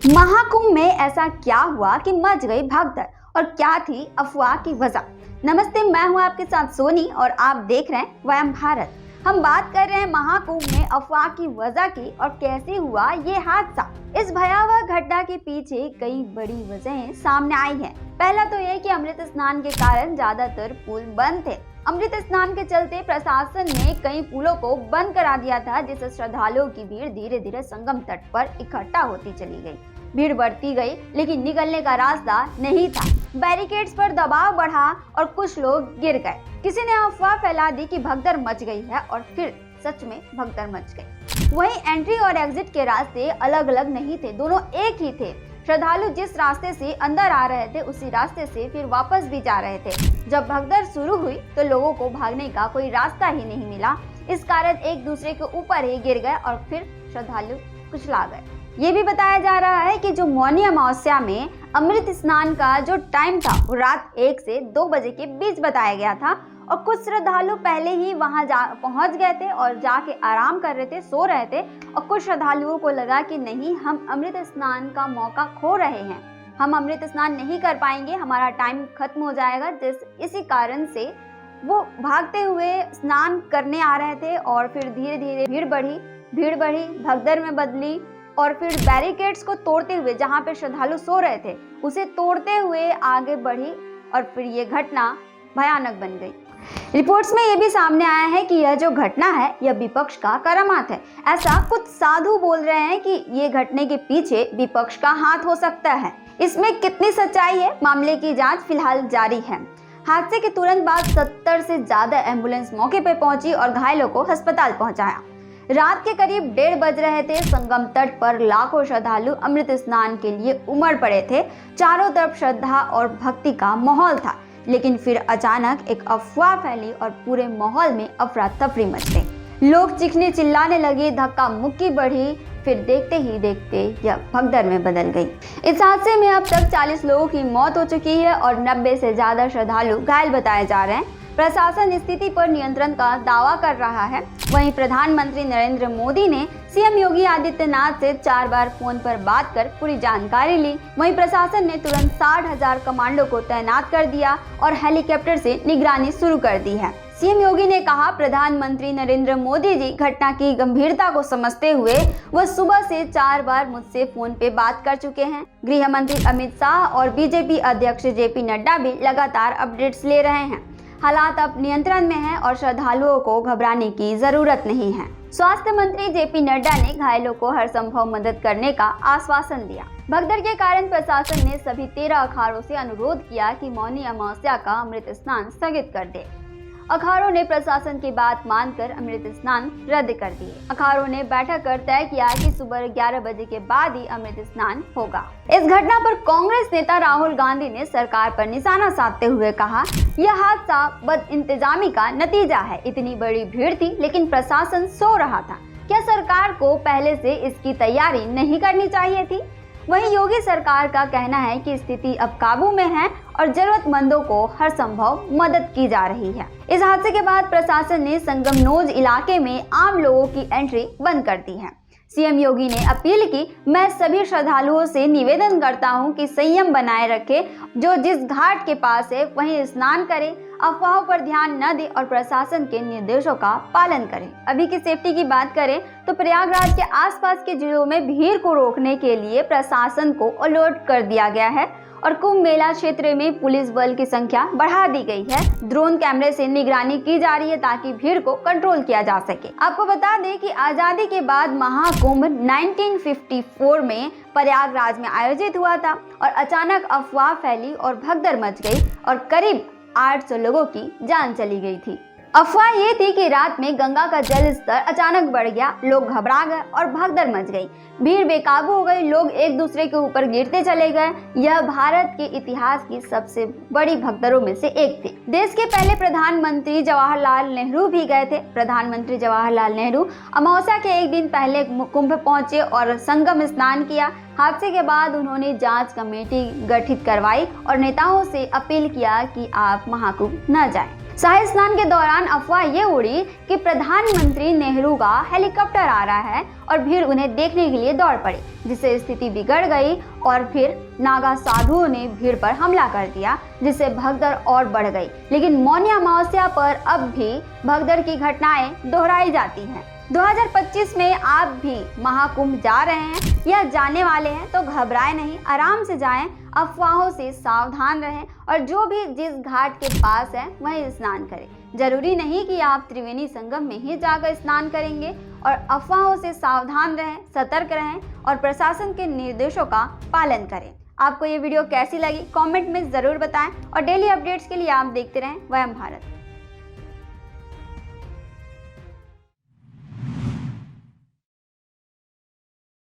महाकुंभ में ऐसा क्या हुआ कि मच गई भगदड़ और क्या थी अफवाह की वजह। नमस्ते, मैं हूं आपके साथ सोनी और आप देख रहे हैं वयम भारत। हम बात कर रहे हैं महाकुंभ में अफवाह की वजह की और कैसे हुआ ये हादसा। इस भयावह घटना के पीछे कई बड़ी वजहें सामने आई हैं। पहला तो ये कि अमृत स्नान के कारण ज्यादातर पुल बंद थे। अमृत स्नान के चलते प्रशासन ने कई पुलों को बंद करा दिया था, जिससे श्रद्धालुओं की भीड़ धीरे धीरे संगम तट पर इकट्ठा होती चली गई। भीड़ बढ़ती गई लेकिन निकलने का रास्ता नहीं था। बैरिकेड्स पर दबाव बढ़ा और कुछ लोग गिर गए। किसी ने अफवाह फैला दी कि भगदड़ मच गई है और फिर सच में भगदड़ मच गई। वहीं एंट्री और एग्जिट के रास्ते अलग अलग नहीं थे, दोनों एक ही थे। श्रद्धालु जिस रास्ते से अंदर आ रहे थे उसी रास्ते से फिर वापस भी जा रहे थे। जब भगदड़ शुरू हुई तो लोगों को भागने का कोई रास्ता ही नहीं मिला। इस कारण एक दूसरे के ऊपर ही गिर गए और फिर श्रद्धालु कुचला गए। ये भी बताया जा रहा है कि जो मौनी अमावस्या में अमृत स्नान का जो टाइम था वो रात 1 से 2 बजे के बीच बताया गया था और कुछ श्रद्धालु पहले ही वहां पहुंच गए थे और जाके आराम कर रहे थे, सो रहे थे। और कुछ श्रद्धालुओं को लगा कि नहीं, हम अमृत स्नान का मौका खो रहे हैं, हम अमृत स्नान नहीं कर पाएंगे, हमारा टाइम खत्म हो जाएगा। इसी कारण से वो भागते हुए स्नान करने आ रहे थे और फिर धीरे धीरे भीड़ बढ़ी, भगदड़ में बदली और फिर बैरिकेड्स को तोड़ते हुए, जहां पे श्रद्धालु सो रहे थे उसे तोड़ते हुए आगे बढ़ी और फिर ये घटना भयानक बन गई। रिपोर्ट्स में ये भी सामने आया है कि यह जो घटना है यह विपक्ष का करामात है। ऐसा कुछ साधु बोल रहे हैं कि ये घटने के पीछे विपक्ष का हाथ हो सकता है। इसमें कितनी सच्चाई है, मामले की जांच फिलहाल जारी है। हादसे के तुरंत बाद 70 से ज्यादा एम्बुलेंस मौके पर पहुंची और घायलों को अस्पताल पहुंचाया। रात के करीब 1:30 बज रहे थे। संगम तट पर लाखों श्रद्धालु अमृत स्नान के लिए उमड़ पड़े थे। चारों तरफ श्रद्धा और भक्ति का माहौल था, लेकिन फिर अचानक एक अफवाह फैली और पूरे माहौल में अफरा तफरी मच गई। लोग चीखने चिल्लाने लगे, धक्का मुक्की बढ़ी, फिर देखते ही देखते यह भगदड़ में बदल गई। इस हादसे में अब तक 40 लोगों की मौत हो चुकी है और 90 से ज्यादा श्रद्धालु घायल बताए जा रहे हैं। प्रशासन स्थिति पर नियंत्रण का दावा कर रहा है। वहीं प्रधानमंत्री नरेंद्र मोदी ने सीएम योगी आदित्यनाथ से 4 बार फोन पर बात कर पूरी जानकारी ली। वहीं प्रशासन ने तुरंत 60,000 कमांडो को तैनात कर दिया और हेलीकॉप्टर से निगरानी शुरू कर दी है। सीएम योगी ने कहा, प्रधानमंत्री नरेंद्र मोदी जी घटना की गंभीरता को समझते हुए वह सुबह से 4 बार मुझसे फोन पे बात कर चुके हैं। गृह मंत्री अमित शाह और बीजेपी अध्यक्ष जेपी नड्डा भी लगातार अपडेट्स ले रहे हैं। हालात अब नियंत्रण में हैं और श्रद्धालुओं को घबराने की जरूरत नहीं है। स्वास्थ्य मंत्री जेपी नड्डा ने घायलों को हर संभव मदद करने का आश्वासन दिया। भगदड़ के कारण प्रशासन ने सभी 13 अखाड़ों से अनुरोध किया कि मौनी अमावस्या का अमृत स्नान स्थगित कर दे। अखाड़ों ने प्रशासन की बात मानकर अमृत स्नान रद्द कर दिए। अखाड़ों ने बैठक कर तय किया कि सुबह 11 बजे के बाद ही अमृत स्नान होगा। इस घटना पर कांग्रेस नेता राहुल गांधी ने सरकार पर निशाना साधते हुए कहा, यह हादसा बदइंतजामी का नतीजा है। इतनी बड़ी भीड़ थी लेकिन प्रशासन सो रहा था। क्या सरकार को पहले से इसकी तैयारी नहीं करनी चाहिए थी? वहीं योगी सरकार का कहना है कि स्थिति अब काबू में है और जरूरतमंदों को हर संभव मदद की जा रही है। इस हादसे के बाद प्रशासन ने संगमनोज इलाके में आम लोगों की एंट्री बंद कर दी है। सीएम योगी ने अपील की, मैं सभी श्रद्धालुओं से निवेदन करता हूं कि संयम बनाए रखें, जो जिस घाट के पास है वहीं स्नान करें, अफवाहों पर ध्यान न दें और प्रशासन के निर्देशों का पालन करें। अभी की सेफ्टी की बात करें तो प्रयागराज के आसपास के जिलों में भीड़ को रोकने के लिए प्रशासन को अलर्ट कर दिया गया है और कुंभ मेला क्षेत्र में पुलिस बल की संख्या बढ़ा दी गई है। ड्रोन कैमरे से निगरानी की जा रही है ताकि भीड़ को कंट्रोल किया जा सके। आपको बता दें कि आजादी के बाद महाकुंभ 1954 में प्रयागराज में आयोजित हुआ था और अचानक अफवाह फैली और भगदड़ मच गई और करीब 800 लोगों की जान चली गई थी। अफवाह ये थी कि रात में गंगा का जल स्तर अचानक बढ़ गया, लोग घबरा गए और भगदड़ मच गई। भीड़ बेकाबू हो गई, लोग एक दूसरे के ऊपर गिरते चले गए। यह भारत के इतिहास की सबसे बड़ी भगदड़ों में से एक थी। देश के पहले प्रधानमंत्री जवाहरलाल नेहरू भी गए थे। प्रधानमंत्री जवाहरलाल नेहरू अमावस्या के एक दिन पहले कुंभ पहुंचे और संगम स्नान किया। हादसे के बाद उन्होंने जांच कमेटी गठित करवाई और नेताओं से अपील किया कि आप महाकुंभ न जाएं। शाही स्नान के दौरान अफवाह ये उड़ी कि प्रधानमंत्री नेहरू का हेलीकॉप्टर आ रहा है और भीड़ उन्हें देखने के लिए दौड़ पड़ी, जिससे स्थिति बिगड़ गई और फिर नागा साधुओं ने भीड़ पर हमला कर दिया, जिससे भगदड़ और बढ़ गई। लेकिन मौनी अमावस्या पर अब भी भगदड़ की घटनाएं दोहराई जाती हैं। 2025 में आप भी महाकुंभ जा रहे हैं या जाने वाले हैं तो घबराएं नहीं, आराम से जाएं, अफवाहों से सावधान रहें और जो भी जिस घाट के पास है वहीं स्नान करें। जरूरी नहीं कि आप त्रिवेणी संगम में ही जाकर स्नान करेंगे। और अफवाहों से सावधान रहें, सतर्क रहें और प्रशासन के निर्देशों का पालन करें। आपको ये वीडियो कैसी लगी कमेंट में ज़रूर बताएं और डेली अपडेट्स के लिए आप देखते रहें वयम भारत।